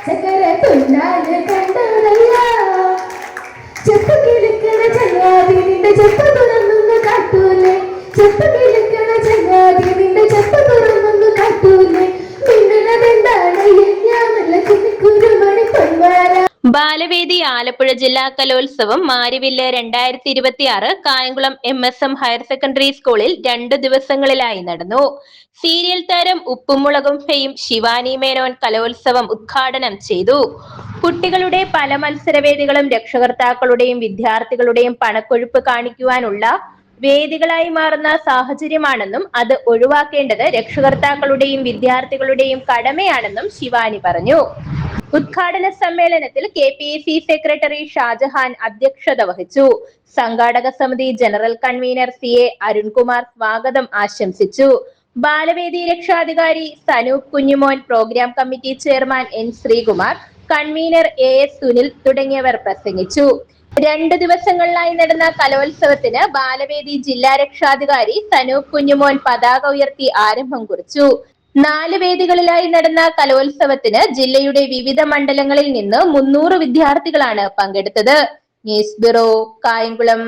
ചക്കര പൊന്നാന് കണ്ടതല്ല ചെപ്പ് കിളിക്കണ ചങ്ങാതി നിന്റെ ചെപ്പ് തുറന്നൊന്ന് കാട്ടൂലേ ചെപ്പ് കിളിക്കണ ചങ്ങാതി നിന്റെ ചെപ്പ് തുറന്നൊന്ന് കാട്ടൂലേ മിന്നണതെന്താണ് ഞാനല്ല കുരുമണി പൊന്മാല. ബാലവേദി ആലപ്പുഴ ജില്ലാ കലോത്സവം മാരിവില്ല് 2026 കായംകുളം MSM ഹയർ സെക്കൻഡറി സ്കൂളിൽ 2 ദിവസങ്ങളിലായി നടന്നു. സീരിയൽ താരം ഉപ്പുമുളകും ഫെയിം ശിവാനി മേനോൻ കലോത്സവം ഉദ്ഘാടനം ചെയ്തു. കുട്ടികളുടെ പല മത്സരവേദികളും രക്ഷകർത്താക്കളുടെയും വിദ്യാർത്ഥികളുടെയും പണക്കൊഴുപ്പ് കാണിക്കുവാനുള്ള വേദികളായി മാറുന്ന സാഹചര്യമാണെന്നും അത് ഒഴിവാക്കേണ്ടത് രക്ഷകർത്താക്കളുടെയും വിദ്യാർത്ഥികളുടെയും കടമയാണെന്നും ശിവാനി പറഞ്ഞു. ഉദ്ഘാടന സമ്മേളനത്തിൽ KPAC സെക്രട്ടറി ഷാജഹാൻ അധ്യക്ഷത വഹിച്ചു. സംഘാടക സമിതി ജനറൽ കൺവീനർ CA അരുൺകുമാർ സ്വാഗതം ആശംസിച്ചു. ബാലവേദി രക്ഷാധികാരി Sanoop Kunjumon, program committee chairman N Sreekumar, convener AS Sunil തുടങ്ങിയവർ പ്രസംഗിച്ചു. 2 ദിവസങ്ങളിലായി നടന്ന കലോത്സവത്തിന് ബാലവേദി ജില്ലാ രക്ഷാധികാരി സനൂപ് കുഞ്ഞുമോൻ പതാക ഉയർത്തി ആരംഭം കുറിച്ചു. 4 വേദികളിലായി നടന്ന കലോത്സവത്തിന് ജില്ലയുടെ വിവിധ മണ്ഡലങ്ങളിൽ നിന്ന് 300 വിദ്യാർത്ഥികളാണ് പങ്കെടുത്തത്. News bureau, Kayamkulam.